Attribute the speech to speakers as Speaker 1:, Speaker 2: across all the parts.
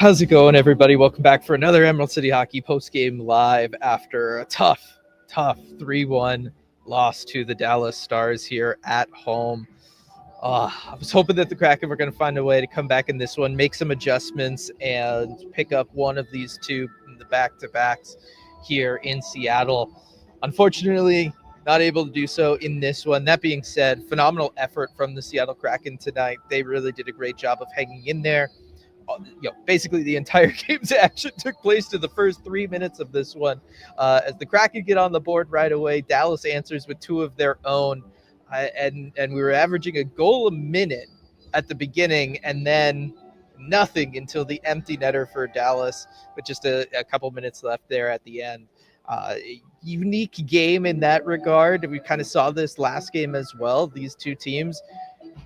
Speaker 1: How's it going, everybody? Welcome back for another Emerald City Hockey post-game live after a tough 3-1 loss to the Dallas Stars here at home. I was hoping that the Kraken were going to find a way to come back in this one, make some adjustments, and pick up one of these two in the back-to-backs here in Seattle. Unfortunately, not able to do so in this one. That being said, phenomenal effort from the Seattle Kraken tonight. They really did a great job of hanging in there. Basically the entire game's action took place to the first 3 minutes of this one. As the Kraken get on the board right away, Dallas answers with two of their own, and we were averaging a goal a minute at the beginning, and then nothing until the empty netter for Dallas, with just a couple minutes left there at the end. Unique game in that regard. We kind of saw this last game as well. These two teams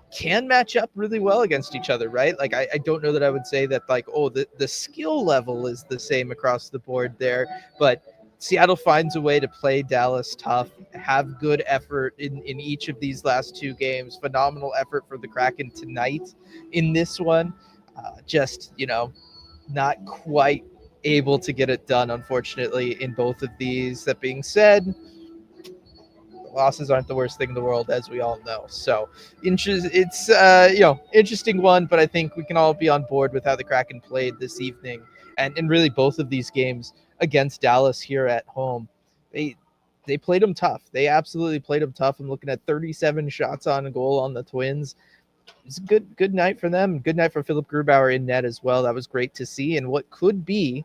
Speaker 1: can match up really well against each other, right? Like, I don't know that I would say that, like, oh, the skill level is the same across the board there, but Seattle finds a way to play Dallas tough, have good effort in each of these last two games. Phenomenal effort for the Kraken tonight in this one. Just, not quite able to get it done, unfortunately, in both of these. That being said, losses aren't the worst thing in the world, as we all know. So it's interesting one, but I think we can all be on board with how the Kraken played this evening, and really both of these games against Dallas here at home. They played them tough. They absolutely played them tough. I'm looking at 37 shots on goal on the Twins. It's a good night for them. Good night for Philip Grubauer in net as well. That was great to see. And what could be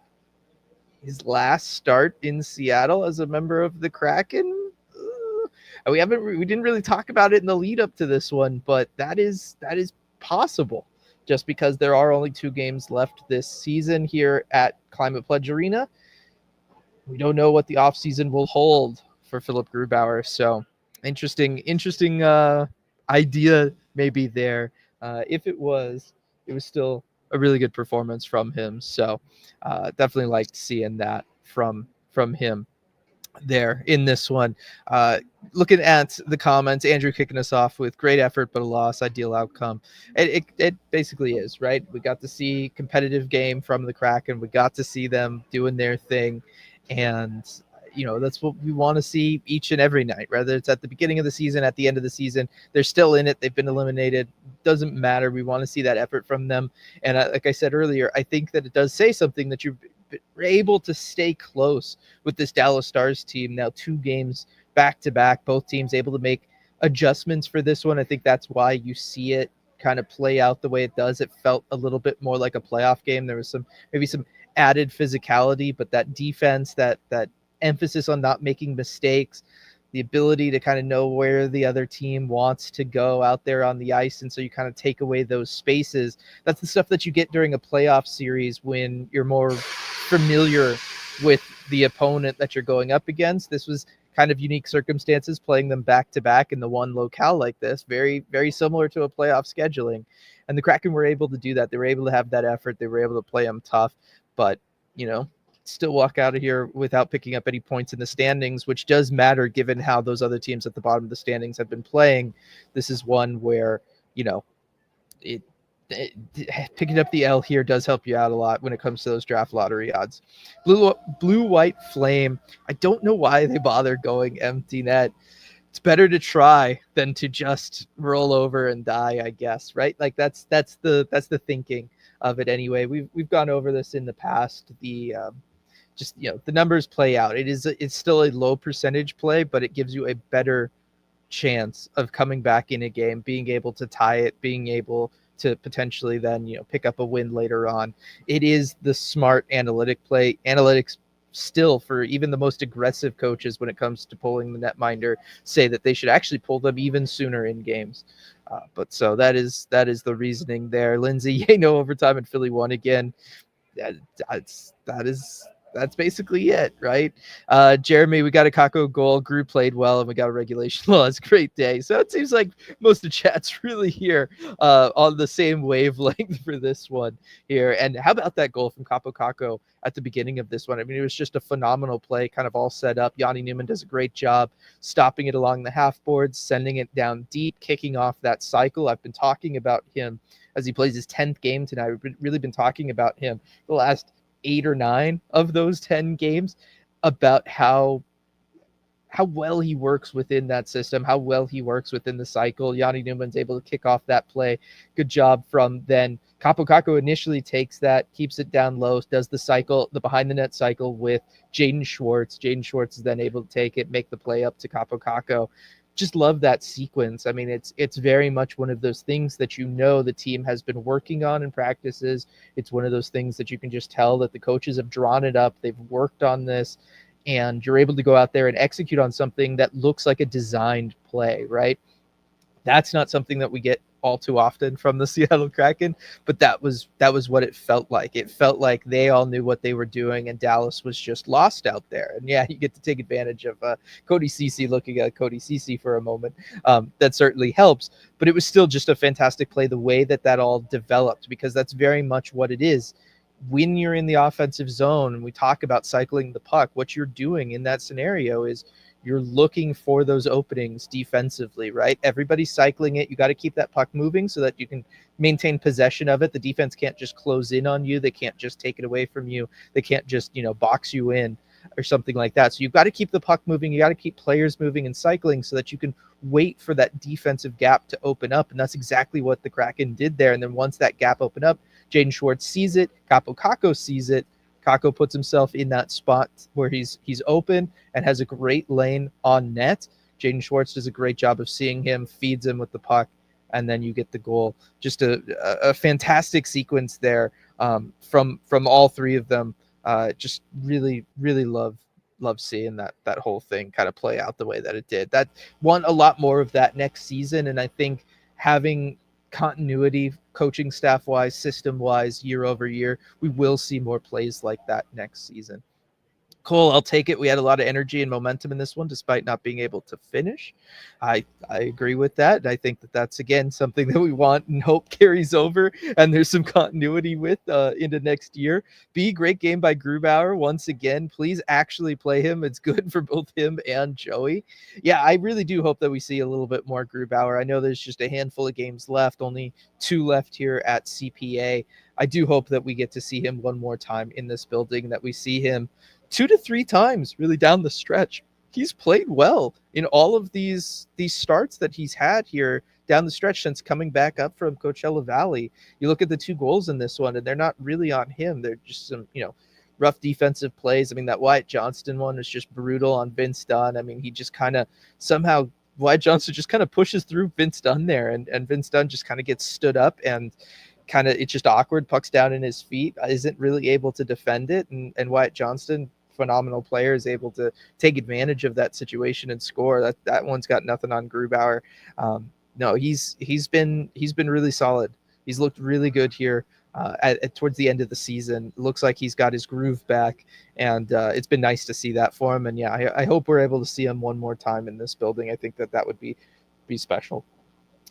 Speaker 1: his last start in Seattle as a member of the Kraken. We didn't really talk about it in the lead up to this one, but that is possible, just because there are only 2 games left this season here at Climate Pledge Arena. We don't know what the offseason will hold for Philip Grubauer, so interesting idea maybe there. If it was still a really good performance from him, so definitely liked seeing that from him there in this one. Looking at the comments, Andrew kicking us off with great effort but a loss, ideal outcome. It basically is, right? We got to see competitive game from the Kraken. We got to see them doing their thing, and that's what we want to see each and every night, whether it's at the beginning of the season, at the end of the season. They're still in it. They've been eliminated. Doesn't matter. We want to see that effort from them. And like I said earlier, I think that it does say something that you're able to stay close with this Dallas Stars team now, 2 games back to back, both teams able to make adjustments for this one. I think that's why you see it kind of play out the way it does. It felt a little bit more like a playoff game. There was maybe some added physicality, but that defense, that emphasis on not making mistakes, the ability to kind of know where the other team wants to go out there on the ice. And so you kind of take away those spaces. That's the stuff that you get during a playoff series when you're more familiar with the opponent that you're going up against. This was kind of unique circumstances, playing them back to back in the one locale like this, very, very similar to a playoff scheduling. And the Kraken were able to do that. They were able to have that effort. They were able to play them tough, but still walk out of here without picking up any points in the standings, which does matter given how those other teams at the bottom of the standings have been playing. This is one where, picking up the L here does help you out a lot when it comes to those draft lottery odds. Blue white flame. I don't know why they bother going empty net. It's better to try than to just roll over and die, I guess, right? Like that's the thinking of it anyway. We've gone over this in the past. The numbers play out. It's still a low percentage play, but it gives you a better chance of coming back in a game, being able to tie it, being able to potentially then pick up a win later on. It is the smart analytic play. Analytics still, for even the most aggressive coaches when it comes to pulling the netminder, say that they should actually pull them even sooner in games. But so that is the reasoning there. Lindsay, no overtime, and Philly won again. That is that's basically it, right? Jeremy, we got a Kako goal. Group played well, and we got a regulation loss. Great day. So it seems like most of chat's really here on the same wavelength for this one here. And how about that goal from Capo Kako at the beginning of this one? I mean, it was just a phenomenal play, kind of all set up. Yanni Newman does a great job stopping it along the half boards, sending it down deep, kicking off that cycle. I've been talking about him as he plays his 10th game tonight. We've really been talking about him the last 8 or 9 of those 10 games about how well he works within that system, how well he works within the cycle. Yanni Newman's able to kick off that play. Good job from then. Capo Kako initially takes that, keeps it down low, does the cycle, the behind the net cycle with Jaden Schwartz. Jaden Schwartz is then able to take it, make the play up to Capo Kako. Just love that sequence. I mean, it's very much one of those things that the team has been working on in practices. It's one of those things that you can just tell that the coaches have drawn it up. They've worked on this, and you're able to go out there and execute on something that looks like a designed play, right? That's not something that we get all too often from the Seattle Kraken, but that was what it felt like. It felt like they all knew what they were doing, and Dallas was just lost out there. And yeah, you get to take advantage of Cody Ceci, looking at Cody Ceci for a moment. That certainly helps, but it was still just a fantastic play, the way that all developed, because that's very much what it is. When you're in the offensive zone and we talk about cycling the puck, what you're doing in that scenario is you're looking for those openings defensively, right? Everybody's cycling it. You got to keep that puck moving so that you can maintain possession of it. The defense can't just close in on you. They can't just take it away from you. They can't just, box you in or something like that. So you've got to keep the puck moving. You got to keep players moving and cycling so that you can wait for that defensive gap to open up. And that's exactly what the Kraken did there. And then once that gap opened up, Jaden Schwartz sees it. Capo Kako sees it. Kako puts himself in that spot where he's open and has a great lane on net. Jaden Schwartz does a great job of seeing him, feeds him with the puck, and then you get the goal. Just a fantastic sequence there from all three of them. Just really, really love seeing that whole thing kind of play out the way that it did. That won a lot more of that next season, and I think having continuity coaching staff wise, system wise, year over year, we will see more plays like that next season. Cole, I'll take it. We had a lot of energy and momentum in this one, despite not being able to finish. I agree with that. I think that's, again, something that we want and hope carries over, and there's some continuity with into next year. Great game by Grubauer. Once again, please actually play him. It's good for both him and Joey. Yeah, I really do hope that we see a little bit more Grubauer. I know there's just a handful of games left, only 2 left here at CPA. I do hope that we get to see him one more time in this building, that we see him 2 to 3 times really down the stretch. He's played well in all of these starts that he's had here down the stretch since coming back up from Coachella Valley. You look at the 2 goals in this one, and they're not really on him. They're just some, rough defensive plays. I mean, that Wyatt Johnston one was just brutal on Vince Dunn. I mean, he just kind of somehow Wyatt Johnston just kind of pushes through Vince Dunn there, and Vince Dunn just kind of gets stood up, and kind of it's just awkward. Puck's down in his feet, isn't really able to defend it, and Wyatt Johnston, phenomenal player, is able to take advantage of that situation and score. That one's got nothing on Grubauer. No, he's been really solid. He's looked really good here towards the end of the season. Looks like he's got his groove back, and it's been nice to see that for him. And yeah, I hope we're able to see him one more time in this building. I think that would be special.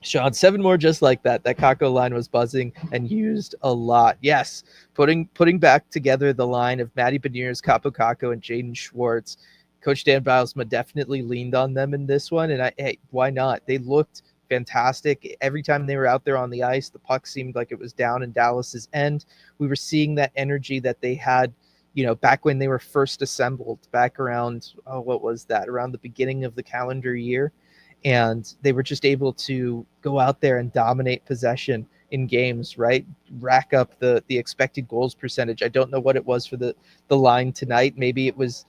Speaker 1: Sean, 7 more just like that. That Kako line was buzzing and used a lot. Yes, putting back together the line of Matty Beniers, Capo Kako, and Jaden Schwartz. Coach Dan Bilesma definitely leaned on them in this one, and hey, why not? They looked fantastic. Every time they were out there on the ice, the puck seemed like it was down in Dallas's end. We were seeing that energy that they had, back when they were first assembled, back around, around the beginning of the calendar year. And they were just able to go out there and dominate possession in games, right? Rack up the expected goals percentage. I don't know what it was for the line tonight. Maybe it was,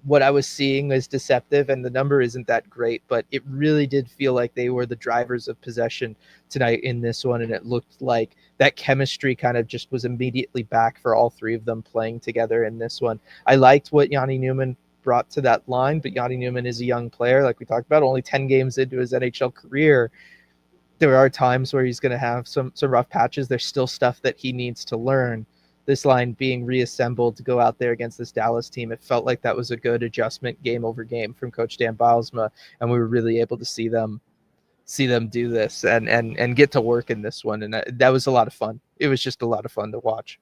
Speaker 1: what I was seeing was deceptive and the number isn't that great, but it really did feel like they were the drivers of possession tonight in this one. And it looked like that chemistry kind of just was immediately back for all 3 of them playing together in this one. I liked what Yanni Newman brought to that line, but Yanni Newman is a young player, like we talked about, only 10 games into his NHL career. There are times where he's going to have some rough patches. There's still stuff that he needs to learn. this line being reassembled to go out there against this Dallas team. It felt like that was a good adjustment game over game from Coach Dan Bylsma, and we were really able to see them do this and get to work in this one. And that was a lot of fun. It was just a lot of fun to watch.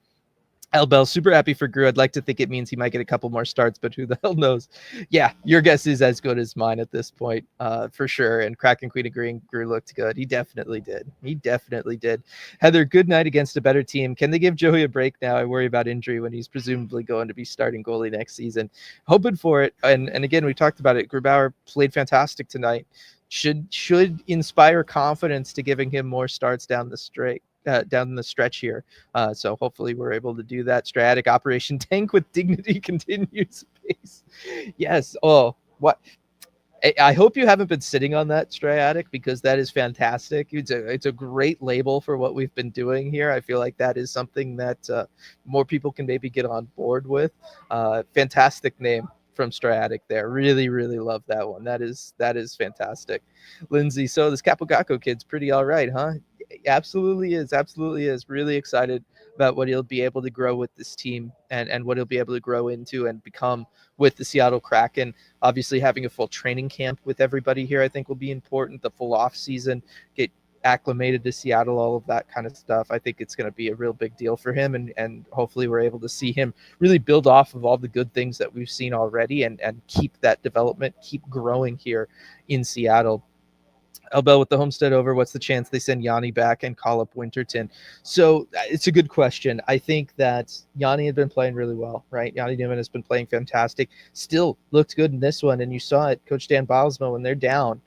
Speaker 1: Bell, super happy for Grew. I'd like to think it means he might get a couple more starts, but who the hell knows? Yeah, your guess is as good as mine at this point, for sure. And Kraken Queen agreeing, Grew looked good. He definitely did. Heather, good night against a better team. Can they give Joey a break now? I worry about injury when he's presumably going to be starting goalie next season. Hoping for it. And again, we talked about it. Grubauer played fantastic tonight. Should inspire confidence to giving him more starts down the stretch here. So hopefully we're able to do that. Strategic Operation Tank with Dignity continues pace. Yes. Oh, what? I hope you haven't been sitting on that, Strayatic, because that is fantastic. It's a great label for what we've been doing here. I feel like that is something that more people can maybe get on board with. Fantastic name from Strayatic there. Really, really love that one. That is fantastic. Lindsay, so this Capogacco kid's pretty all right, huh? Absolutely is. Really excited about what he'll be able to grow with this team and what he'll be able to grow into and become with the Seattle Kraken. Obviously having a full training camp with everybody here I think will be important. The full off season, get acclimated to Seattle, all of that kind of stuff. I think it's going to be a real big deal for him, and hopefully we're able to see him really build off of all the good things that we've seen already and keep that development, keep growing here in Seattle. Elbel with the Homestead over. What's the chance they send Yanni back and call up Winterton? So it's a good question. I think that Yanni had been playing really well, right? Yanni Newman has been playing fantastic. Still looked good in this one, and you saw it. Coach Dan Bylsma, when they're down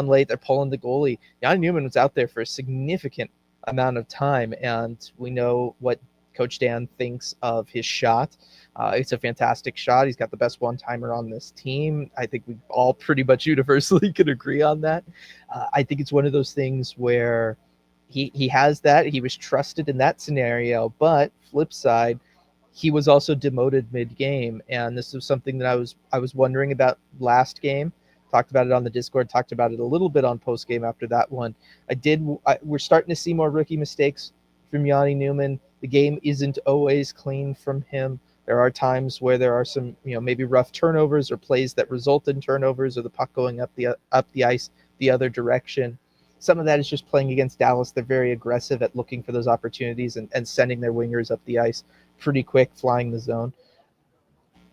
Speaker 1: late, they're pulling the goalie. Yanni Newman was out there for a significant amount of time, and we know what Coach Dan thinks of his shot. It's a fantastic shot. He's got the best one-timer on this team. I think we all pretty much universally can agree on that. I think it's one of those things where he has that. He was trusted in that scenario, but flip side, he was also demoted mid-game, and this was something that I was wondering about last game. Talked about it on the Discord, talked about it a little bit on Postgame after that one. We're starting to see more rookie mistakes from Yanni Newman. The game isn't always clean from him. There are times where there are some, maybe rough turnovers or plays that result in turnovers or the puck going up the ice the other direction. Some of that is just playing against Dallas. They're very aggressive at looking for those opportunities and sending their wingers up the ice pretty quick, flying the zone.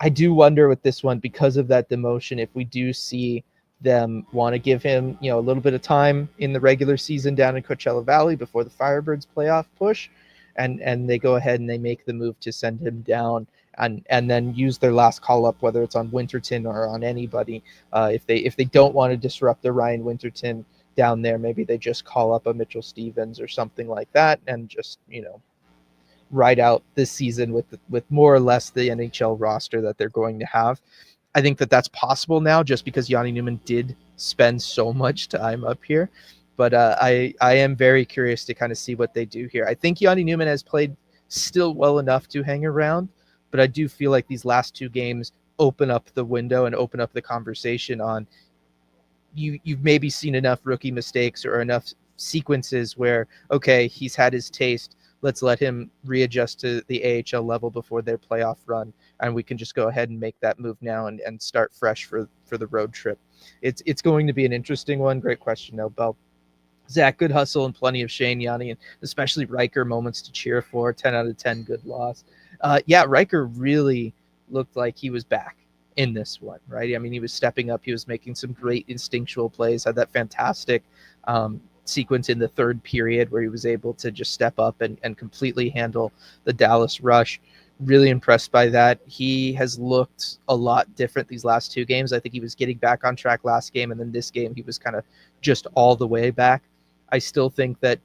Speaker 1: I do wonder with this one, because of that demotion, if we do see them want to give him, a little bit of time in the regular season down in Coachella Valley before the Firebirds playoff push, and they go ahead and they make the move to send him down and then use their last call up, whether it's on Winterton or on anybody. If they don't want to disrupt the Ryan Winterton down there, maybe they just call up a Mitchell Stevens or something like that and just, ride out this season with more or less the NHL roster that they're going to have. I think that that's possible now just because Yanni Newman did spend so much time up here. But I am very curious to kind of see what they do here. I think Yanni Newman has played still well enough to hang around, but I do feel like these last two games open up the window and open up the conversation on you've maybe seen enough rookie mistakes or enough sequences where, okay, he's had his taste. Let's let him readjust to the AHL level before their playoff run, and we can just go ahead and make that move now and start fresh for the road trip. It's going to be an interesting one. Great question, Bell. Zach, good hustle and plenty of Shane, Yanni, and especially Riker moments to cheer for. 10 out of 10, good loss. Riker really looked like he was back in this one, right? I mean, he was stepping up. He was making some great instinctual plays, had that fantastic sequence in the third period where he was able to just step up and completely handle the Dallas rush. Really impressed by that. He has looked a lot different these last two games. I think he was getting back on track last game, and then this game he was kind of just all the way back. I still think that,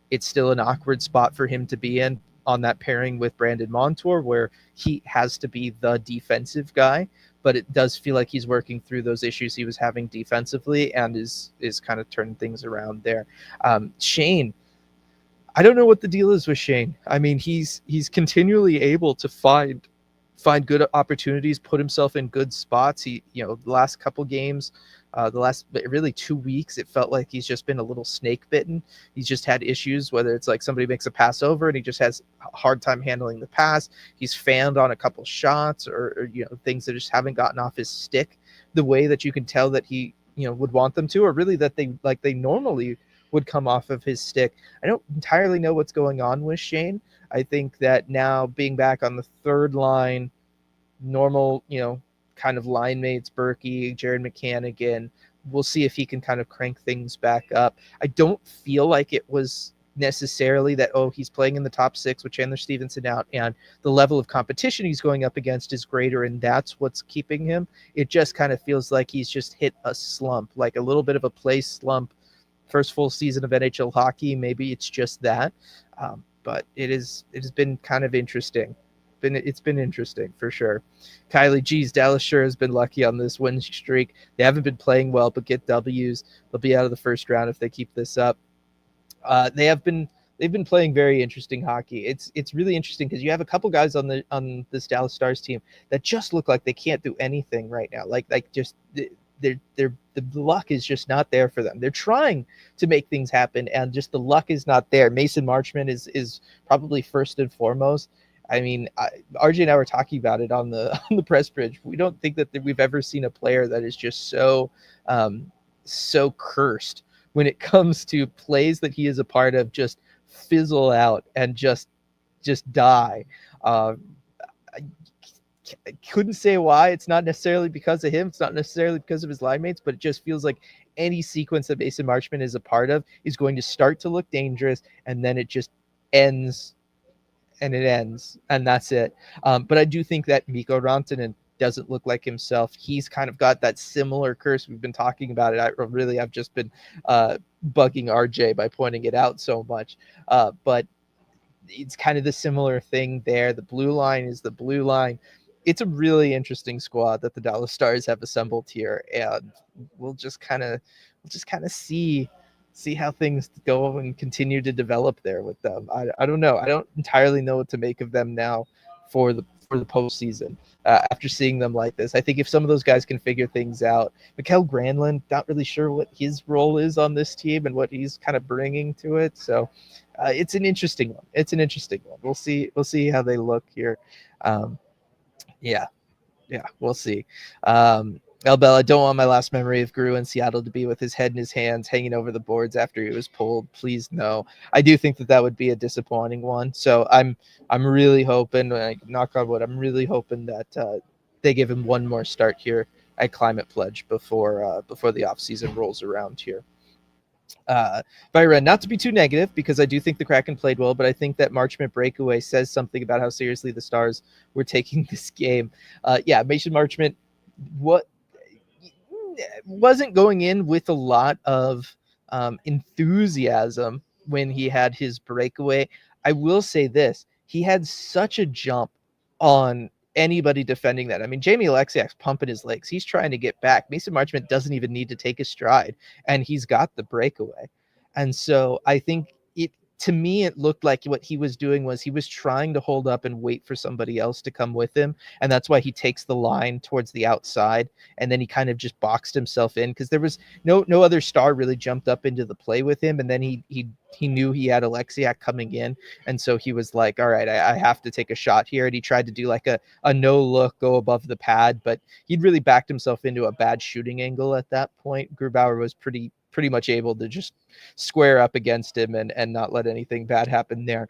Speaker 1: it's still an awkward spot for him to be in on that pairing with Brandon Montour, where he has to be the defensive guy, but it does feel like he's working through those issues he was having defensively and is kind of turning things around there. Shane, I don't know what the deal is with Shane. I mean, he's continually able to find find good opportunities, put himself in good spots. He, the last couple games, the last really 2 weeks, it felt like he's just been a little snake bitten. He's just had issues, whether it's like somebody makes a pass over and he just has a hard time handling the pass. He's fanned on a couple shots or things that just haven't gotten off his stick the way that you can tell that he, would want them to, or really that they normally would come off of his stick. I don't entirely know what's going on with Shane. I think that now being back on the third line, normal, kind of line mates, Berkey, Jared McCann again, we'll see if he can kind of crank things back up. I don't feel like it was necessarily that, he's playing in the top six with Chandler Stevenson out and the level of competition he's going up against is greater and that's what's keeping him. It just kind of feels like he's just hit a slump, like a little bit of a play slump. First full season of NHL hockey, maybe it's just that. But it has been kind of interesting. It's been interesting for sure. Kylie, geez, Dallas sure has been lucky on this win streak. They haven't been playing well, but get W's. They'll be out of the first round if they keep this up. They've been playing very interesting hockey. It's really interesting because you have a couple guys on this Dallas Stars team that just look like they can't do anything right now. Like just the luck is just not there for them. They're trying to make things happen, and just the luck is not there. Mason Marchment is probably first and foremost. I mean, RJ and I were talking about it on the press bridge. We don't think that we've ever seen a player that is just so cursed when it comes to plays that he is a part of just fizzle out and just die. I couldn't say why. It's not necessarily because of him. It's not necessarily because of his line mates, but it just feels like any sequence that Mason Marchment is a part of is going to start to look dangerous, and then it just ends, and that's it. But I do think that Mikko Rantanen doesn't look like himself. He's kind of got that similar curse. We've been talking about it. I've just been bugging RJ by pointing it out so much. But it's kind of the similar thing there. The blue line is the blue line. It's a really interesting squad that the Dallas Stars have assembled here, and we'll just kind of see how things go and continue to develop there with them. I don't know. I don't entirely know what to make of them now for the postseason. After seeing them like this, I think if some of those guys can figure things out, Mikael Granlund, not really sure what his role is on this team and what he's kind of bringing to it. So it's an interesting one. We'll see how they look here. Yeah, we'll see. Bell, I don't want my last memory of Gru in Seattle to be with his head in his hands hanging over the boards after he was pulled. Please no. I do think that would be a disappointing one. So I'm really hoping, knock on wood, I'm really hoping that they give him one more start here at Climate Pledge before the offseason rolls around here. Byron, not to be too negative, because I do think the Kraken played well, but I think that Marchment breakaway says something about how seriously the Stars were taking this game. Mason Marchment wasn't going in with a lot of enthusiasm when he had his breakaway. I will say this, he had such a jump on anybody defending that. I mean, Jamie Alexiak's pumping his legs. He's trying to get back. Mason Marchment doesn't even need to take a stride, and he's got the breakaway. And so I think to me, it looked like what he was doing was he was trying to hold up and wait for somebody else to come with him. And that's why he takes the line towards the outside. And then he kind of just boxed himself in because there was no other Star really jumped up into the play with him. And then he knew he had Alexiak coming in. And so he was like, all right, I have to take a shot here. And he tried to do like a no look, go above the pad, but he'd really backed himself into a bad shooting angle at that point. Grubauer was pretty much able to just square up against him and not let anything bad happen there.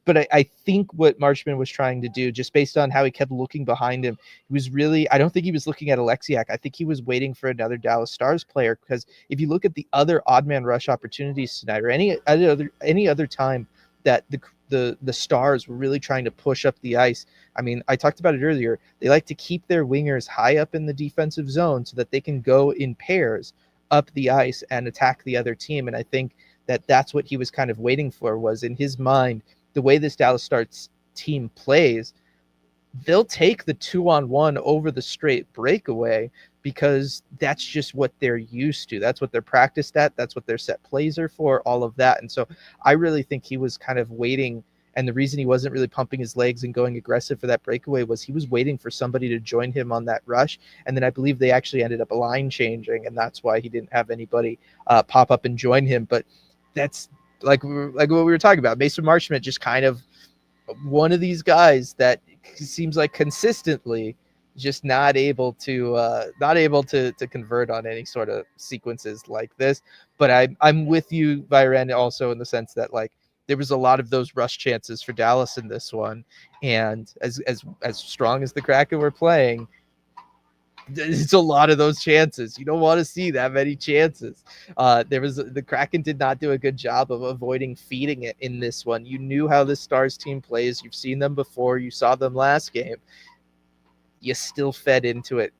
Speaker 1: But I think what Marchment was trying to do, just based on how he kept looking behind him, he was really, I don't think he was looking at Alexiak. I think he was waiting for another Dallas Stars player, because if you look at the other odd man rush opportunities tonight, or any other time that the Stars were really trying to push up the ice. I mean, I talked about it earlier. They like to keep their wingers high up in the defensive zone so that they can go in pairs up the ice and attack the other team. And I think that that's what he was kind of waiting for, was in his mind, the way this Dallas Stars team plays, they'll take the 2-on-1 over the straight breakaway because that's just what they're used to. That's what they're practiced at. That's what their set plays are for, all of that. And so I really think he was kind of waiting And the reason he wasn't really pumping his legs and going aggressive for that breakaway was he was waiting for somebody to join him on that rush. And then I believe they actually ended up line changing, and that's why he didn't have anybody pop up and join him. But that's like what we were talking about. Mason Marchment just kind of one of these guys that seems like consistently just not able to convert on any sort of sequences like this. But I'm with you, Byron, also in the sense that like there was a lot of those rush chances for Dallas in this one, and as strong as the Kraken were playing, it's a lot of those chances. You don't want to see that many chances. The Kraken did not do a good job of avoiding feeding it in this one. You knew how this Stars team plays. You've seen them before. You saw them last game. You still fed into it,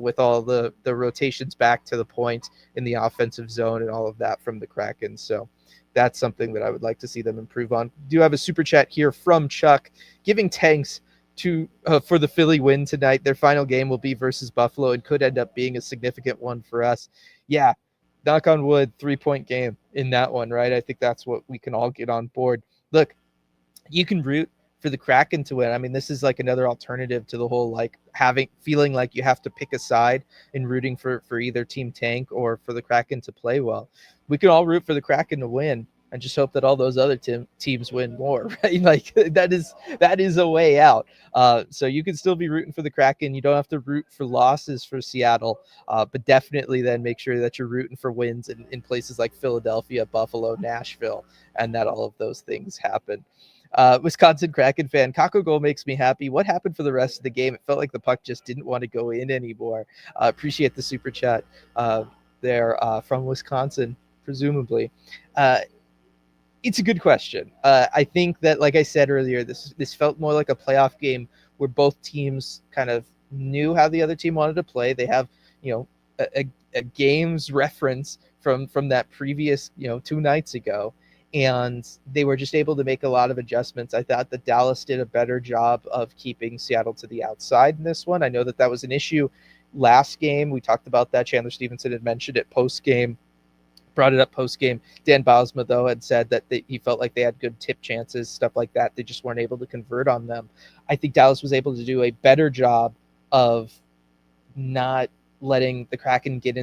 Speaker 1: with all the rotations back to the point in the offensive zone and all of that from the Kraken. So that's something that I would like to see them improve on. Do have a super chat here from Chuck giving thanks for the Philly win tonight. Their final game will be versus Buffalo and could end up being a significant one for us. Yeah, knock on wood, 3-point game in that one, right? I think that's what we can all get on board. Look, you can root for the Kraken to win. I mean, this is like another alternative to the whole like feeling like you have to pick a side in rooting for either team tank or for the Kraken to play well. We can all root for the Kraken to win and just hope that all those other teams win more, right? Like that is a way out. So you can still be rooting for the Kraken. You don't have to root for losses for Seattle, but definitely then make sure that you're rooting for wins in places like Philadelphia, Buffalo, Nashville, and that all of those things happen. Wisconsin Kraken fan, Kako goal makes me happy. What happened for the rest of the game? It felt like the puck just didn't want to go in anymore. Appreciate the super chat there from Wisconsin, presumably. It's a good question. I think that, like I said earlier, this felt more like a playoff game where both teams kind of knew how the other team wanted to play. They have, a game's reference from that previous, 2 nights ago. And they were just able to make a lot of adjustments. I thought that Dallas did a better job of keeping Seattle to the outside in this one. I know that was an issue last game. We talked about that. Chandler Stevenson had mentioned it post-game, brought it up post-game. Dan Bylsma, though, had said that he felt like they had good tip chances, stuff like that. They just weren't able to convert on them. I think Dallas was able to do a better job of not letting the Kraken get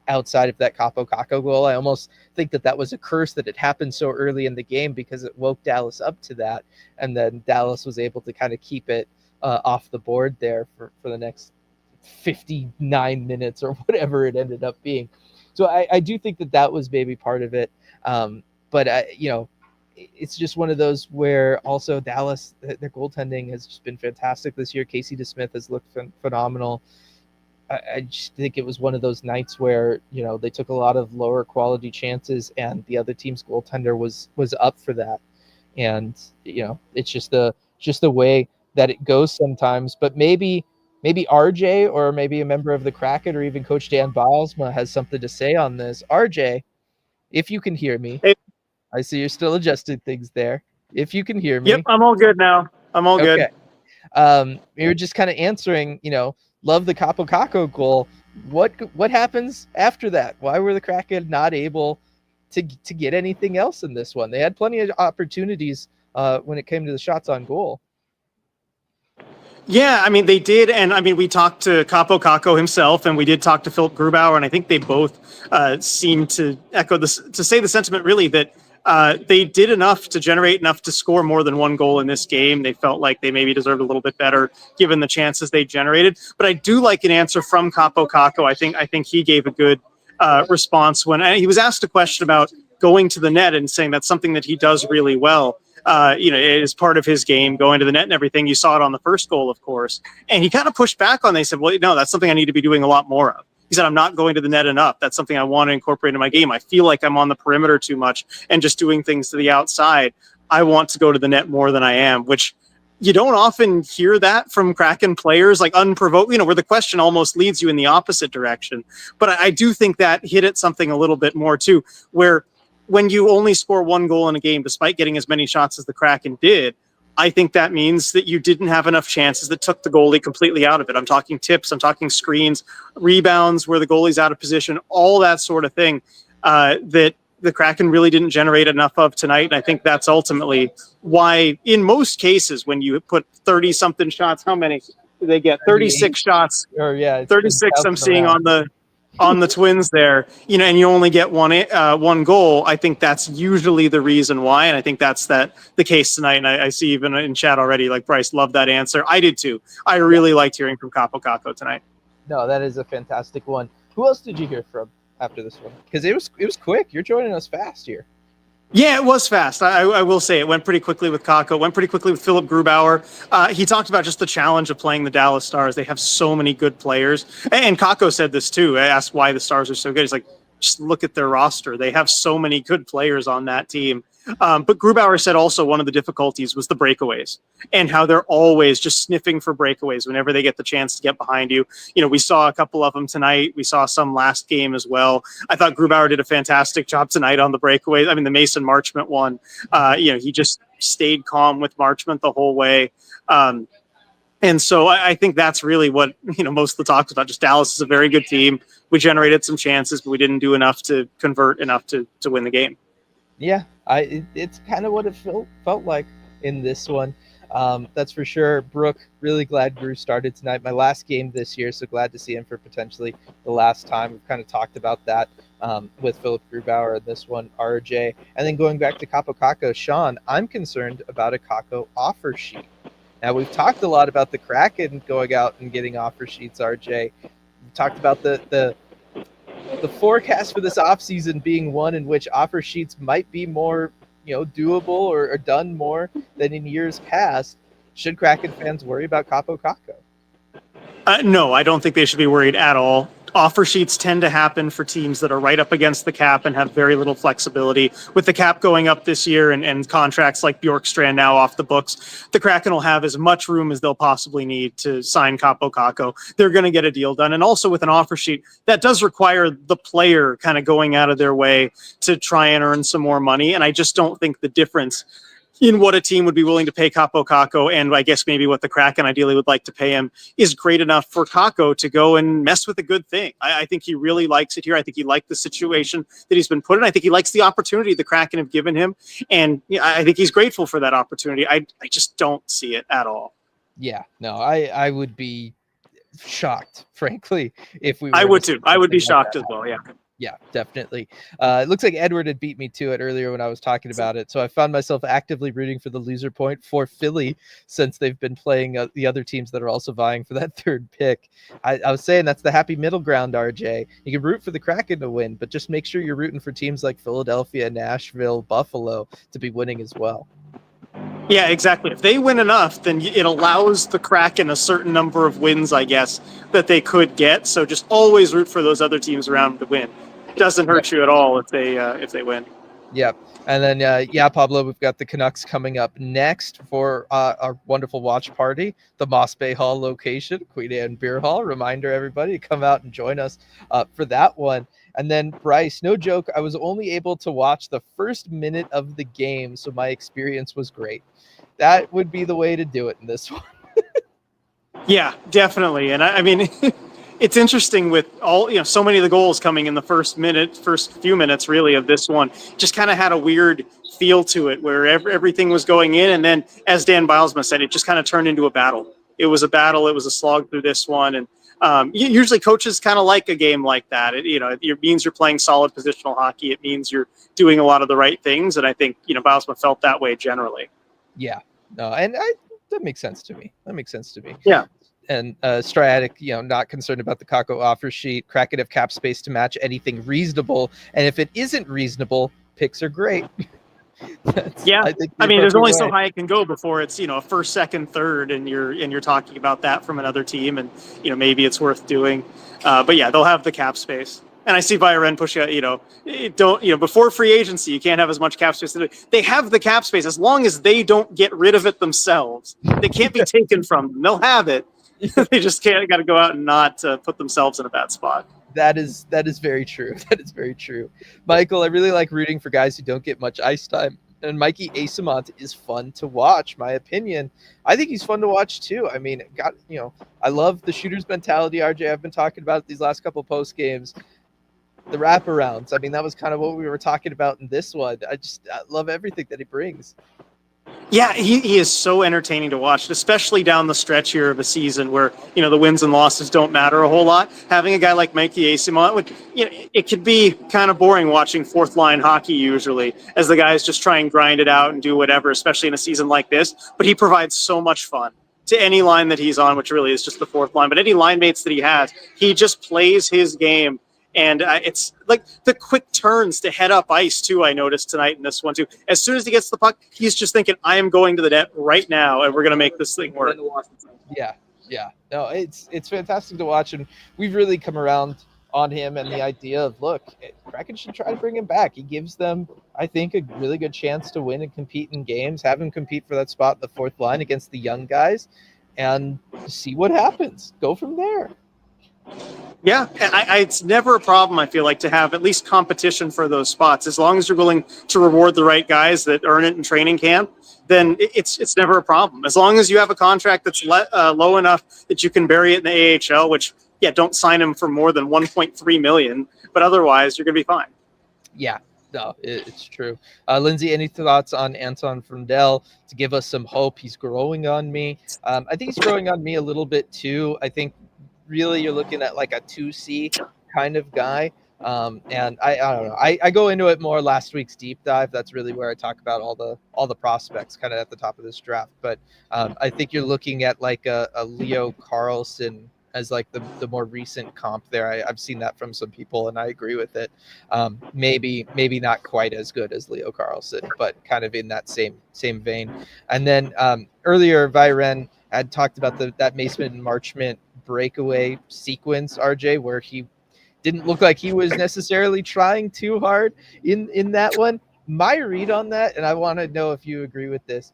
Speaker 1: outside of that Capo Caco goal. I almost think that was a curse that it happened so early in the game because it woke Dallas up to that. And then Dallas was able to kind of keep it off the board there for the next 59 minutes or whatever it ended up being. So I do think that was maybe part of it. But it's just one of those where also Dallas, their goaltending has just been fantastic this year. Casey DeSmith has looked phenomenal. I just think it was one of those nights where, they took a lot of lower quality chances and the other team's goaltender was up for that. And, it's just the way that it goes sometimes. But maybe RJ or maybe a member of the Kraken or even Coach Dan Bylsma has something to say on this. RJ, if you can hear me,
Speaker 2: hey.
Speaker 1: I see you're still adjusting things there. If you can hear me.
Speaker 2: Yep, I'm all good now. I'm all good.
Speaker 1: You're just kind of answering, love the Capo Caco goal. What happens after that? Why were the Kraken not able to get anything else in this one? They had plenty of opportunities when it came to the shots on goal.
Speaker 2: Yeah, I mean, they did. And I mean, we talked to Capo Caco himself and we did talk to Philip Grubauer. And I think they both seemed to echo this, to say the sentiment really that they did enough to generate enough to score more than one goal in this game. They felt like they maybe deserved a little bit better given the chances they generated. But I do like an answer from Capo Caco. I think he gave a good response when he was asked a question about going to the net and saying that's something that he does really well. It is part of his game, going to the net and everything. You saw it on the first goal, of course. And he kind of pushed back on. They said, well, no, that's something I need to be doing a lot more of. He said, I'm not going to the net enough. That's something I want to incorporate into my game. I feel like I'm on the perimeter too much and just doing things to the outside. I want to go to the net more than I am, which you don't often hear that from Kraken players, like unprovoked, where the question almost leads you in the opposite direction. But I do think that hit at something a little bit more too, where when you only score one goal in a game, despite getting as many shots as the Kraken did, I think that means that you didn't have enough chances that took the goalie completely out of it. I'm talking tips, I'm talking screens, rebounds where the goalie's out of position, all that sort of thing that the Kraken really didn't generate enough of tonight. And I think that's ultimately why, in most cases, when you put 30 something shots, how many do they get? 36 shots,
Speaker 1: Or yeah, it's
Speaker 2: 36 I'm seeing
Speaker 1: around.
Speaker 2: on the Twins there, and you only get one goal. I think that's usually the reason why. And I think that's the case tonight. And I see even in chat already, like, Bryce loved that answer. I did too. I really liked hearing from Capo Caco tonight.
Speaker 1: No, that is a fantastic one. Who else did you hear from after this one? Because it was quick. You're joining us fast here.
Speaker 2: Yeah, it was fast. I will say it went pretty quickly with Kako. It went pretty quickly with Philip Grubauer. He talked about just the challenge of playing the Dallas Stars. They have so many good players. And Kako said this too. I asked why the Stars are so good. He's like, just look at their roster. They have so many good players on that team. But Grubauer said also one of the difficulties was the breakaways and how they're always just sniffing for breakaways whenever they get the chance to get behind you. We saw a couple of them tonight. We saw some last game as well. I thought Grubauer did a fantastic job tonight on the breakaways. I mean, the Mason Marchment one, he just stayed calm with Marchment the whole way. And so I think that's really what, most of the talk about. Just Dallas is a very good team. We generated some chances, but we didn't do enough to convert enough to win the game.
Speaker 1: Yeah, it's kind of what it felt like in this one. That's for sure. Brooke, really glad Gru started tonight. My last game this year, so glad to see him for potentially the last time. We've kind of talked about that with Philip Grubauer in this one, RJ. And then going back to Capo Caco, Sean, I'm concerned about a Caco offer sheet. Now, we've talked a lot about the Kraken going out and getting offer sheets, RJ. We talked about the forecast for this offseason being one in which offer sheets might be more, doable or done more than in years past. Should Kraken fans worry about Capo Caco?
Speaker 2: No, I don't think they should be worried at all. Offer sheets tend to happen for teams that are right up against the cap and have very little flexibility. With the cap going up this year and contracts like Bjorkstrand now off the books, the Kraken will have as much room as they'll possibly need to sign Capo Caco. They're going to get a deal done. And also with an offer sheet, that does require the player kind of going out of their way to try and earn some more money. And I just don't think the difference in what a team would be willing to pay Capo Caco, and I guess maybe what the Kraken ideally would like to pay him, is great enough for Caco to go and mess with a good thing. I think he really likes it here. I think he liked the situation that he's been put in. I think he likes the opportunity the Kraken have given him, and I think he's grateful for that opportunity. I just don't see it at all.
Speaker 1: Yeah, no, I would be shocked, frankly, if we were.
Speaker 2: I would too. I would be shocked as well, yeah.
Speaker 1: Yeah, definitely. It looks like Edward had beat me to it earlier when I was talking about it. So I found myself actively rooting for the loser point for Philly since they've been playing the other teams that are also vying for that third pick. I was saying that's the happy middle ground, RJ. You can root for the Kraken to win, but just make sure you're rooting for teams like Philadelphia, Nashville, Buffalo to be winning as well.
Speaker 2: Yeah, exactly. If they win enough, then it allows the Kraken a certain number of wins, I guess, that they could get. So just always root for those other teams around to win. It doesn't hurt you at all if they win.
Speaker 1: Yep. And then, Pablo, we've got the Canucks coming up next for our wonderful watch party, the Moss Bay Hall location, Queen Anne Beer Hall. Reminder, everybody, to come out and join us for that one. And then, Bryce, no joke, I was only able to watch the first minute of the game, so my experience was great. That would be the way to do it in this one.
Speaker 2: Yeah, definitely. And I mean, it's interesting with all, so many of the goals coming in the first few minutes really of this one, just kind of had a weird feel to it where everything was going in. And then, as Dan Bilesma said, it just kind of turned into a battle. It was a battle. It was a slog through this one. And usually coaches kind of like a game like that. It means you're playing solid positional hockey. It means you're doing a lot of the right things. And I think, Bilesma felt that way generally.
Speaker 1: Yeah, no, and that makes sense to me.
Speaker 2: Yeah.
Speaker 1: And Striatic, not concerned about the Caco offer sheet. Kraken have cap space to match anything reasonable. And if it isn't reasonable, picks are great.
Speaker 2: Yeah. I mean, there's only so high it can go before it's, a first, second, third, and you're talking about that from another team, and maybe it's worth doing. But yeah, they'll have the cap space. And I see Viren push out, before free agency, you can't have as much cap space. They have the cap space as long as they don't get rid of it themselves. They can't be taken from them. They'll have it. They just got to go out and not put themselves in a bad spot.
Speaker 1: That is very true. That is very true. Michael, I really like rooting for guys who don't get much ice time. And Mikey Asimont is fun to watch, my opinion. I think he's fun to watch too. I mean, I love the shooter's mentality, RJ. I've been talking about it these last couple post games. the wraparounds. I mean, that was kind of what we were talking about in this one. I love everything that he brings.
Speaker 2: Yeah, he is so entertaining to watch, especially down the stretch here of a season where, the wins and losses don't matter a whole lot. Having a guy like Mikey Asimont, it could be kind of boring watching fourth line hockey usually, as the guys just try and grind it out and do whatever, especially in a season like this. But he provides so much fun to any line that he's on, which really is just the fourth line. But any line mates that he has, he just plays his game. And it's like the quick turns to head up ice, too, I noticed tonight in this one, too. As soon as he gets the puck, he's just thinking, I am going to the net right now, and we're going to make this thing work.
Speaker 1: Yeah. No, it's fantastic to watch, and we've really come around on him and the idea of, look, Kraken should try to bring him back. He gives them, I think, a really good chance to win and compete in games, have him compete for that spot in the fourth line against the young guys, and see what happens. Go from there.
Speaker 2: Yeah, it's never a problem, I feel like, to have at least competition for those spots. As long as you're willing to reward the right guys that earn it in training camp, then it's never a problem. As long as you have a contract that's low enough that you can bury it in the AHL, which, don't sign him for more than $1.3 million, but otherwise you're going to be fine.
Speaker 1: Yeah, no, it's true. Lindsay, any thoughts on Anton Frundell to give us some hope? He's growing on me. I think he's growing on me a little bit too. I think really you're looking at like a 2C kind of guy. And I don't know. I go into it more last week's deep dive. That's really where I talk about all the prospects kind of at the top of this draft. But I think you're looking at like a Leo Carlson as like the more recent comp there. I've seen that from some people and I agree with it. Maybe not quite as good as Leo Carlson, but kind of in that same vein. And then earlier Viren had talked about that Mason Marchment breakaway sequence, RJ, where he didn't look like he was necessarily trying too hard in that one. My read on that, and I want to know if you agree with this,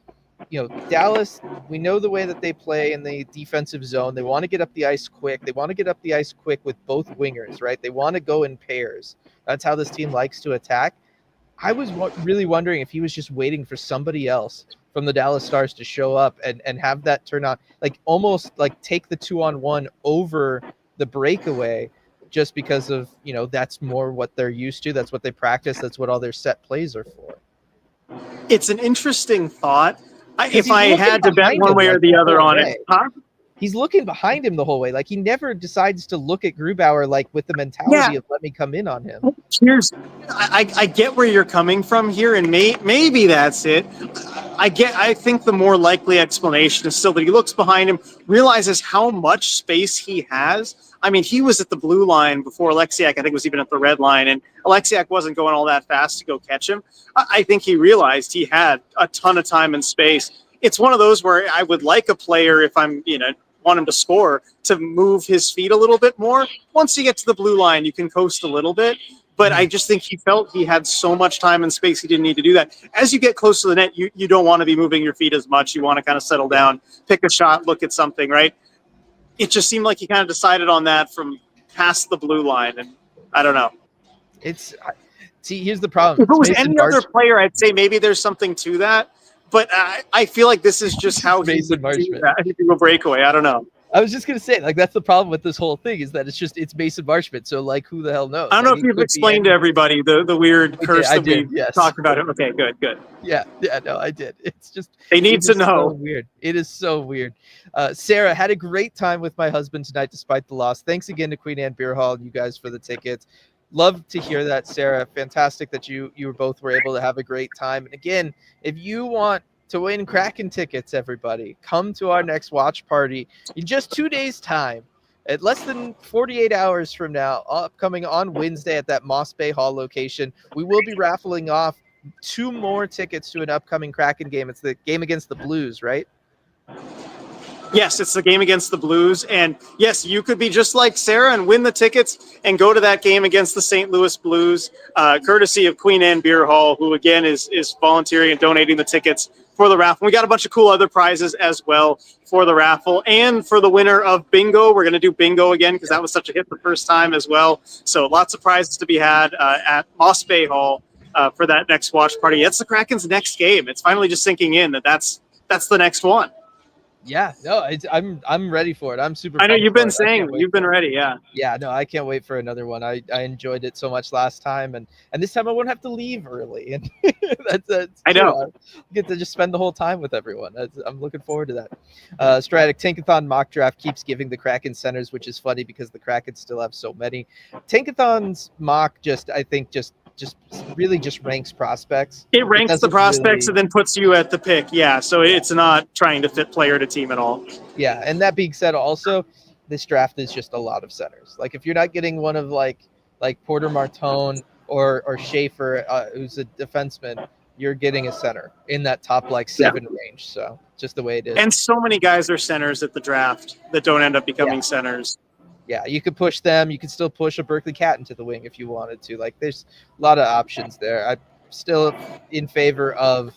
Speaker 1: Dallas, we know the way that they play in the defensive zone. They want to get up the ice quick. They want to get up the ice quick with both wingers, right? They want to go in pairs. That's how this team likes to attack. I was really wondering if he was just waiting for somebody else from the Dallas Stars to show up and have that turn on, like almost like take the 2-on-1 over the breakaway, just because of, that's more what they're used to. That's what they practice. That's what all their set plays are for.
Speaker 2: It's an interesting thought. If I had to bet one way or the other on it,
Speaker 1: he's looking behind him the whole way. Like he never decides to look at Grubauer like with the mentality of let me come in on him.
Speaker 2: I get where you're coming from here, and maybe that's it. I think the more likely explanation is still that he looks behind him, realizes how much space he has. I mean, he was at the blue line before Alexiak, I think, was even at the red line, and Alexiak wasn't going all that fast to go catch him. I think he realized he had a ton of time and space. It's one of those where I would like a player, if I'm, want him to score, to move his feet a little bit more. Once you get to the blue line, you can coast a little bit. But I just think he felt he had so much time and space he didn't need to do that. As you get close to the net, you don't want to be moving your feet as much. You want to kind of settle down, pick a shot, look at something, right? It just seemed like he kind of decided on that from past the blue line, and I don't know.
Speaker 1: Here's the problem.
Speaker 2: If it was any other player, I'd say maybe there's something to that. But I feel like this is just how he would do that. I think he will breakaway. I don't know.
Speaker 1: I was just going to say, like, that's the problem with this whole thing is that it's Mason Marchment. So, like, who the hell knows?
Speaker 2: I don't know if you've explained to everybody the weird curse that we talked about. Okay, good.
Speaker 1: Yeah, no, I did. It's just
Speaker 2: they need to know.
Speaker 1: So weird. It is so weird. Sarah, had a great time with my husband tonight despite the loss. Thanks again to Queen Anne Beer Hall and you guys for the tickets. Love to hear that, Sarah. Fantastic that you both were able to have a great time. And again, if you want to win Kraken tickets, everybody, come to our next watch party in just 2 days' time, at less than 48 hours from now, upcoming on Wednesday at that Moss Bay Hall location. We will be raffling off 2 more tickets to an upcoming Kraken game. It's the game against the Blues, right?
Speaker 2: Yes, it's the game against the Blues. And yes, you could be just like Sarah and win the tickets and go to that game against the St. Louis Blues, courtesy of Queen Anne Beer Hall, who again is volunteering and donating the tickets for the raffle. We got a bunch of cool other prizes as well for the raffle and for the winner of bingo. We're going to do bingo again because that was such a hit the first time as well. So lots of prizes to be had at Moss Bay Hall for that next watch party. That's the Kraken's next game. It's finally just sinking in that's the next one.
Speaker 1: Yeah, no, I'm ready for it. I'm super.
Speaker 2: I know
Speaker 1: pumped
Speaker 2: you've
Speaker 1: for
Speaker 2: been
Speaker 1: it. I
Speaker 2: saying
Speaker 1: can't wait
Speaker 2: you've been
Speaker 1: for it.
Speaker 2: ready. Yeah.
Speaker 1: Yeah, no, I can't wait for another one. I enjoyed it so much last time, and this time I won't have to leave early, and that's
Speaker 2: I know.
Speaker 1: I get to just spend the whole time with everyone. I'm looking forward to that. Stratic Tankathon mock draft keeps giving the Kraken centers, which is funny because the Kraken still have so many. Tankathon's mock I think just really just ranks prospects.
Speaker 2: It
Speaker 1: It
Speaker 2: ranks the
Speaker 1: doesn't
Speaker 2: prospects
Speaker 1: really.
Speaker 2: and then puts you at the pick. Yeah. So it's not trying to fit player to team at all.
Speaker 1: Yeah, and that being said, also this draft is just a lot of centers. Like if you're not getting one of like Porter Martone or Schaefer, who's a defenseman, you're getting a center in that top like
Speaker 2: Yeah.
Speaker 1: 7 range. So just the way it is.
Speaker 2: And so many guys are centers at the draft that don't end up becoming
Speaker 1: Yeah.
Speaker 2: centers.
Speaker 1: Yeah, you could push them. You could still push a Berkeley Cat into the wing if you wanted to. Like there's a lot of options there. I'm still in favor of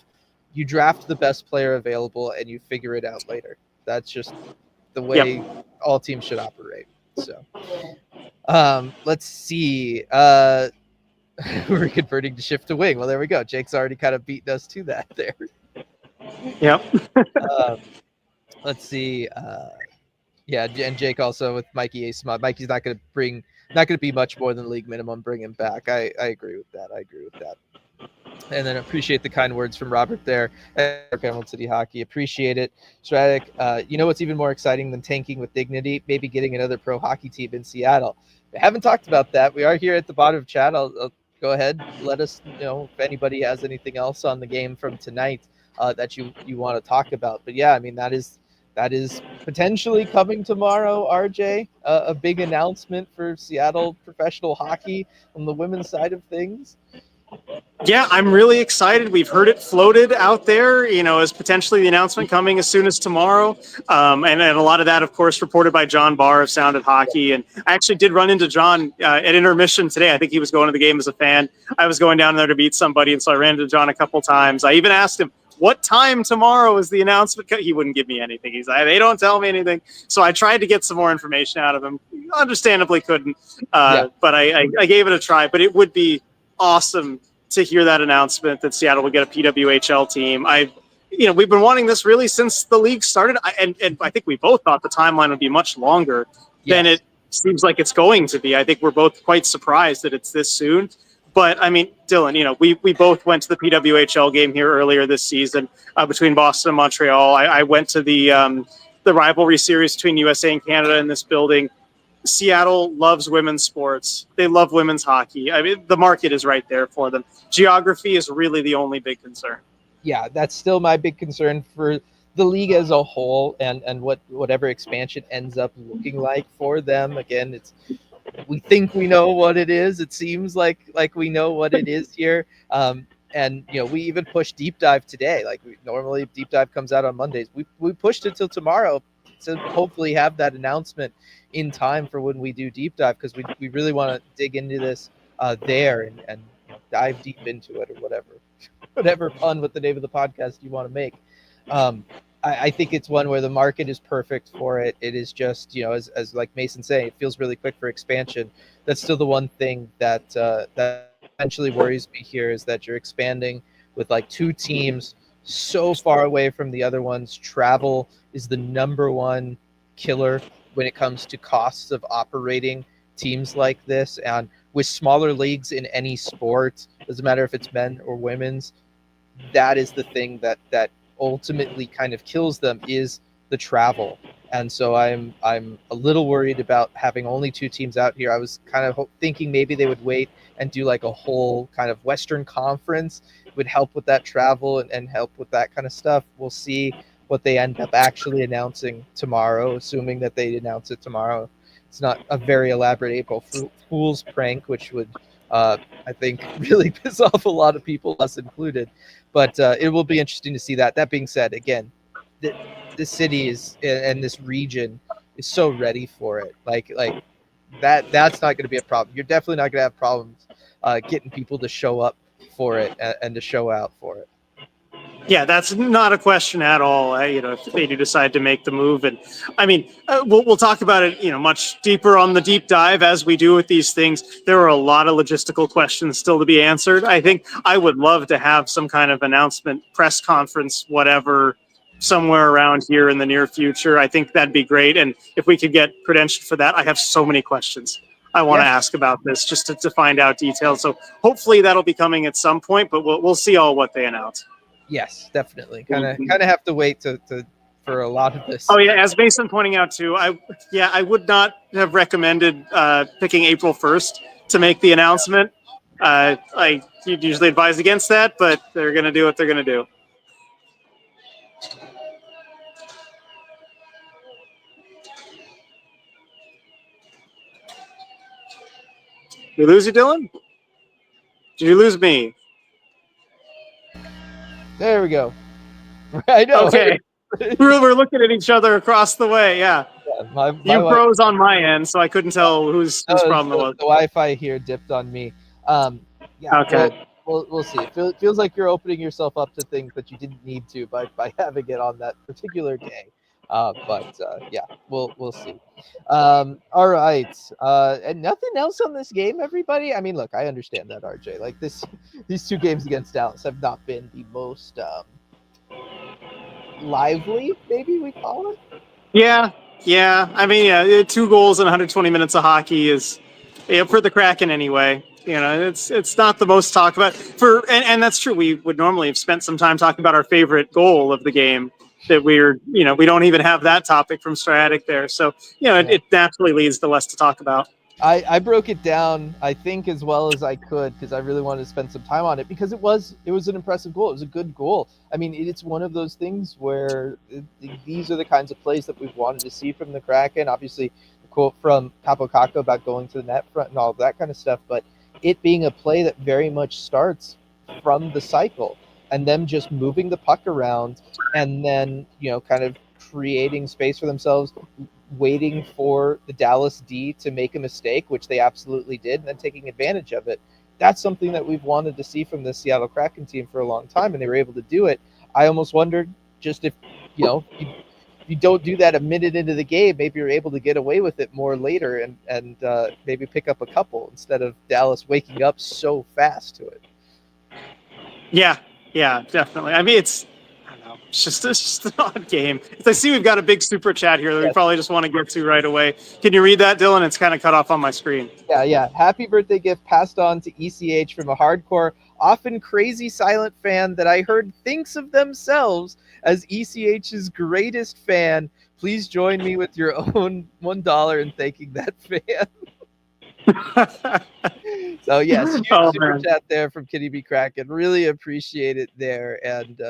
Speaker 1: you draft the best player available and you figure it out later. That's just the way all teams should operate. So let's see. We're converting to shift to wing. Well, there we go. Jake's already kind of beaten us to that there.
Speaker 2: Yep.
Speaker 1: Let's see. Yeah, and Jake also with Mikey Ace. Mikey's not going to be much more than league minimum. Bring him back. I agree with that. And then appreciate the kind words from Robert there at Emerald City Hockey. Appreciate it. Stratic, you know what's even more exciting than tanking with dignity? Maybe getting another pro hockey team in Seattle. We haven't talked about that. We are here at the bottom of chat. I'll go ahead. Let us know if anybody has anything else on the game from tonight that you want to talk about. But yeah, I mean, that is potentially coming tomorrow, RJ. A big announcement for Seattle professional hockey on the women's side of things.
Speaker 2: Yeah, I'm really excited. We've heard it floated out there, as potentially the announcement coming as soon as tomorrow. And a lot of that, of course, reported by John Barr of Sounded Hockey. And I actually did run into John at intermission today. I think he was going to the game as a fan. I was going down there to meet somebody, and so I ran into John a couple times. I even asked him, what time tomorrow is the announcement? He wouldn't give me anything. He's like, they don't tell me anything. So I tried to get some more information out of him. Understandably couldn't, but I gave it a try. But it would be awesome to hear that announcement that Seattle would get a PWHL team. We've been wanting this really since the league started, and I think we both thought the timeline would be much longer than it seems like it's going to be. I think we're both quite surprised that it's this soon. But I mean, Dylan, we both went to the PWHL game here earlier this season between Boston and Montreal. I went to the rivalry series between USA and Canada in this building. Seattle loves women's sports. They love women's hockey. I mean, the market is right there for them. Geography is really the only big concern.
Speaker 1: Yeah, that's still my big concern for the league as a whole, and whatever expansion ends up looking like for them. Again, we think we know what it is. It seems like we know what it is here. And we even pushed deep dive today. Like normally deep dive comes out on Mondays. We pushed it till tomorrow to hopefully have that announcement in time for when we do deep dive, because we really want to dig into this there and dive deep into it, or whatever pun with the name of the podcast you want to make. I think it's one where the market is perfect for it. It is just, as like Mason saying, it feels really quick for expansion. That's still the one thing that essentially worries me here, is that you're expanding with like 2 teams so far away from the other ones. Travel is the number one killer when it comes to costs of operating teams like this. And with smaller leagues in any sport, doesn't matter if it's men or women's, that is the thing that ultimately kind of kills them, is the travel. And so I'm a little worried about having only 2 teams out here. I was kind of thinking maybe they would wait and do like a whole kind of Western Conference. It would help with that travel and help with that kind of stuff. We'll see what they end up actually announcing tomorrow, assuming that they announce it tomorrow. It's not a very elaborate April Fool's prank, which would, I think, really piss off a lot of people, us included. But it will be interesting to see that. That being said, again, the city is, and this region is so ready for it. Like that's not going to be a problem. You're definitely not going to have problems getting people to show up for it and to show out for it.
Speaker 2: Yeah, that's not a question at all. If they do decide to make the move, and I mean, we'll talk about it, much deeper on the deep dive as we do with these things. There are a lot of logistical questions still to be answered. I think I would love to have some kind of announcement, press conference, whatever, somewhere around here in the near future, I think that'd be great. And if we could get credentialed for that, I have so many questions I want to ask about this just to find out details. So hopefully that'll be coming at some point, but we'll see all what they announce.
Speaker 1: Yes, definitely. Kind of have to wait for a lot of this.
Speaker 2: Oh yeah, as Mason pointing out too, I would not have recommended picking April 1st to make the announcement. I usually advise against that, but they're going to do what they're going to do. Did we lose you, Dylan? Did you lose me?
Speaker 1: There we go. I know.
Speaker 2: Okay. We're looking at each other across the way. Yeah.
Speaker 1: My
Speaker 2: you froze on my end, so I couldn't tell whose problem it was.
Speaker 1: The Wi-Fi here dipped on me. Yeah.
Speaker 2: Okay.
Speaker 1: We'll see. It feels like you're opening yourself up to things that you didn't need to by having it on that particular day. Yeah, we'll see. All right. And nothing else on this game, everybody. I mean, look, I understand that, RJ. Like these two games against Dallas have not been the most lively, maybe we call it.
Speaker 2: Yeah. I mean, 2 goals in 120 minutes of hockey is for the Kraken anyway. It's not the most talk about and that's true. We would normally have spent some time talking about our favorite goal of the game. That we don't even have that topic from Stratic there. So, it naturally leads to less to talk about.
Speaker 1: I broke it down, I think, as well as I could because I really wanted to spend some time on it because it was an impressive goal. It was a good goal. I mean, it's one of those things where these are the kinds of plays that we've wanted to see from the Kraken. Obviously, the quote from Capo Caco about going to the net front and all of that kind of stuff, but it being a play that very much starts from the cycle and them just moving the puck around and then, kind of creating space for themselves, waiting for the Dallas D to make a mistake, which they absolutely did, and then taking advantage of it. That's something that we've wanted to see from the Seattle Kraken team for a long time, and they were able to do it. I almost wondered just if, you don't do that a minute into the game, maybe you're able to get away with it more later and maybe pick up a couple instead of Dallas waking up so fast to it.
Speaker 2: Yeah, definitely. I mean, it's just an odd game. I see we've got a big super chat here that we probably just want to get to right away. Can you read that, Dylan? It's kind of cut off on my screen.
Speaker 1: Yeah. Happy birthday gift passed on to ECH from a hardcore, often crazy silent fan that I heard thinks of themselves as ECH's greatest fan. Please join me with your own $1 in thanking that fan. So yes, huge super chat there from Kitty B Kraken. Really appreciate it there, and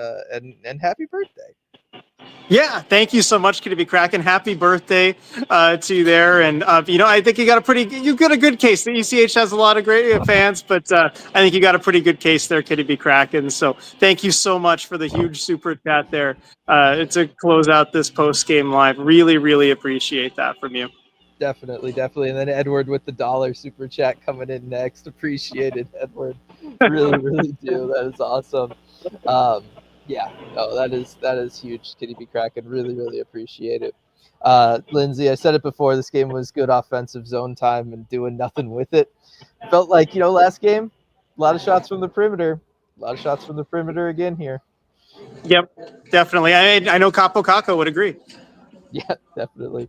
Speaker 1: happy birthday.
Speaker 2: Yeah, thank you so much, Kitty B Kraken. Happy birthday to you there, and I think you got a good case. The ECH has a lot of great fans, but I think you got a pretty good case there, Kitty B Kraken. So thank you so much for the huge super chat there to close out this post game live. Really, really appreciate that from you.
Speaker 1: Definitely. And then Edward with the $1 super chat coming in next. Appreciate it, Edward. Really, really do. That is awesome. Yeah, no, that is huge. Kitty B Kraken. Really, really appreciate it. Lindsay, I said it before. This game was good offensive zone time and doing nothing with it. Felt like last game, a lot of shots from the perimeter. A lot of shots from the perimeter again here.
Speaker 2: Yep, definitely. I know Capo Caco would agree.
Speaker 1: Yeah, definitely.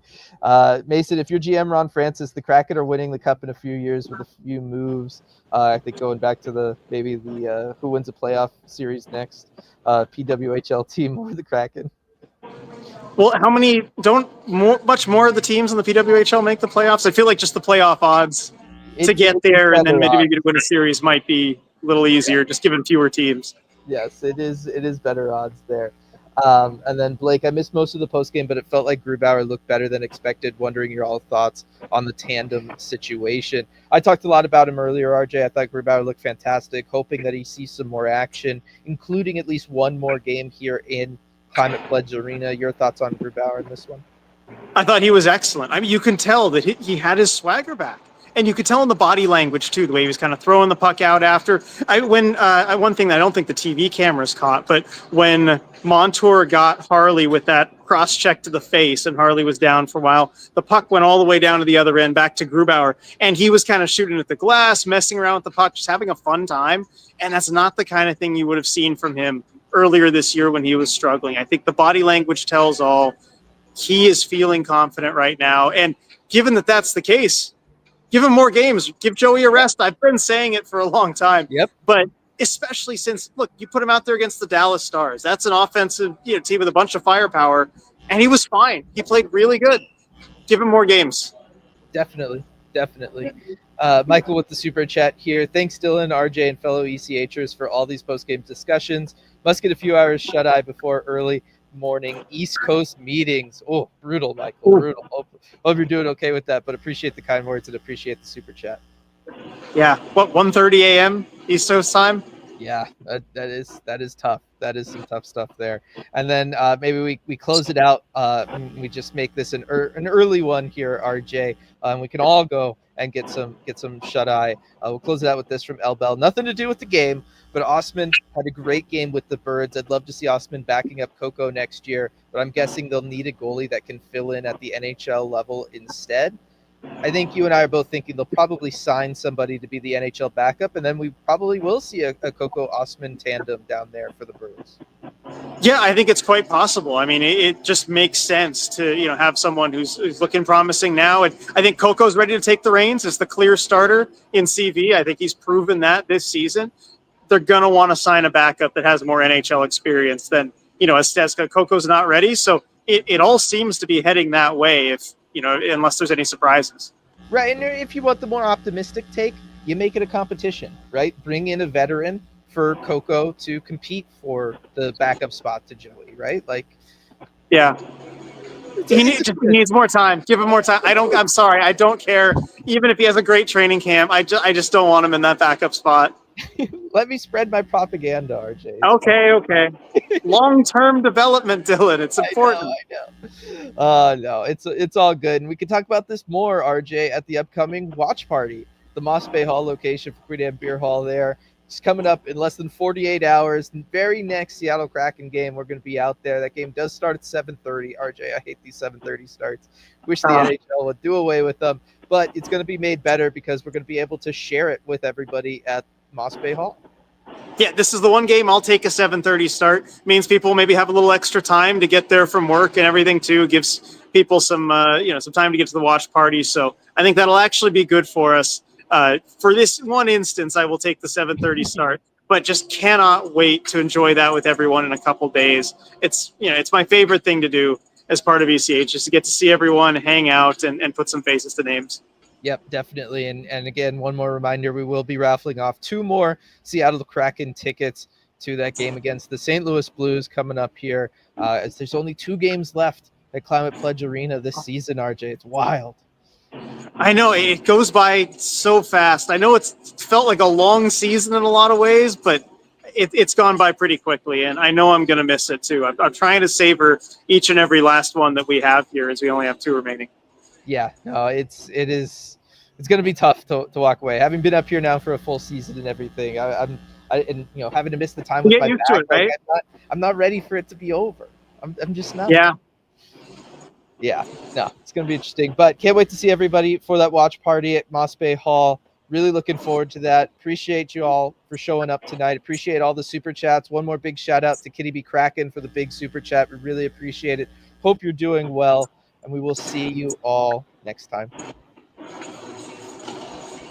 Speaker 1: Mason, if you're GM Ron Francis, the Kraken are winning the cup in a few years with a few moves. I think going back to the who wins a playoff series next, PWHL team or the Kraken.
Speaker 2: Well, much more of the teams in the PWHL make the playoffs? I feel like just the playoff odds to get there and then maybe to win a series might be a little easier, just given fewer teams.
Speaker 1: Yes, it is better odds there. And then Blake, I missed most of the postgame, but it felt like Grubauer looked better than expected. Wondering your all thoughts on the tandem situation. I talked a lot about him earlier, RJ. I thought Grubauer looked fantastic, hoping that he sees some more action, including at least one more game here in Climate Pledge Arena. Your thoughts on Grubauer in this one?
Speaker 2: I thought he was excellent. I mean, you can tell that he had his swagger back. And you could tell in the body language, too, the way he was kind of throwing the puck out after. One thing that I don't think the TV cameras caught, but when Montour got Harley with that cross-check to the face and Harley was down for a while, the puck went all the way down to the other end, back to Grubauer. And he was kind of shooting at the glass, messing around with the puck, just having a fun time. And that's not the kind of thing you would have seen from him earlier this year when he was struggling. I think the body language tells all. He is feeling confident right now. And given that that's the case, give him more games. Give Joey a rest. I've been saying it for a long time.
Speaker 1: Yep.
Speaker 2: But especially since, look, you put him out there against the Dallas Stars. That's an offensive team with a bunch of firepower. And he was fine. He played really good. Give him more games.
Speaker 1: Definitely. Michael with the super chat here. Thanks, Dylan, RJ, and fellow ECHers for all these post-game discussions. Must get a few hours shut-eye before early morning East Coast meetings. Oh, brutal, Michael. Brutal. Hope you're doing okay with that, but appreciate the kind words and appreciate the super chat.
Speaker 2: Yeah. What, 1:30 a.m. East Coast time?
Speaker 1: Yeah, that is tough. That is some tough stuff there. And then maybe we close it out. We just make this an early one here, RJ. We can all go and get some shut eye. We'll close it out with this from El Bell. Nothing to do with the game, but Osman had a great game with the Birds. I'd love to see Osman backing up Coco next year, but I'm guessing they'll need a goalie that can fill in at the NHL level instead. I think you and I are both thinking they'll probably sign somebody to be the NHL backup, and then we probably will see a Coco Osman tandem down there for the Birds.
Speaker 2: Yeah, I think it's quite possible. I mean, it just makes sense to have someone who's looking promising now. And I think Coco's ready to take the reins as the clear starter in CV. I think he's proven that this season. They're going to want to sign a backup that has more NHL experience than a Stezka. Coco's not ready, so it all seems to be heading that way. If unless there's any surprises.
Speaker 1: Right, and if you want the more optimistic take, you make it a competition, right? Bring in a veteran for Coco to compete for the backup spot to Joey, right? Like,
Speaker 2: yeah, he needs more time. Give him more time. I'm sorry, I don't care. Even if he has a great training camp, I just don't want him in that backup spot.
Speaker 1: Let me spread my propaganda, RJ.
Speaker 2: Okay. Long-term development, Dylan. It's important.
Speaker 1: I know. No, it's all good. And we can talk about this more, RJ, at the upcoming watch party. The Moss Bay Hall location for Queen Anne Beer Hall there. It's coming up in less than 48 hours. Very next Seattle Kraken game, we're going to be out there. That game does start at 7:30. RJ, I hate these 7:30 starts. Wish the NHL would do away with them. But it's going to be made better because we're going to be able to share it with everybody at Moss Bay Hall.
Speaker 2: Yeah, this is the one game I'll take a 7:30 start. Means people maybe have a little extra time to get there from work and everything too. Gives people some some time to get to the watch party. So I think that'll actually be good for us. For this one instance, I will take the 7:30 start, but just cannot wait to enjoy that with everyone in a couple days. It's it's my favorite thing to do as part of ECH, is to get to see everyone, hang out, and put some faces to names.
Speaker 1: Yep, definitely. And again, one more reminder, we will be raffling off 2 more Seattle Kraken tickets to that game against the St. Louis Blues coming up here. As there's only 2 games left at Climate Pledge Arena this season, RJ. It's wild.
Speaker 2: I know, it goes by so fast. I know it's felt like a long season in a lot of ways, but it's gone by pretty quickly, and I know I'm going to miss it too. I'm trying to savor each and every last one that we have here, as we only have 2 remaining.
Speaker 1: Yeah, no, it's going to be tough to walk away. Having been up here now for a full season and everything, having to miss the time with my back, right? I'm not ready for it to be over. I'm just not. Yeah, no, it's going to be interesting, but can't wait to see everybody for that watch party at Moss Bay Hall. Really looking forward to that. Appreciate you all for showing up tonight. Appreciate all the super chats. One more big shout out to Kitty B Kraken for the big super chat. We really appreciate it. Hope you're doing well, and we will see you all next time.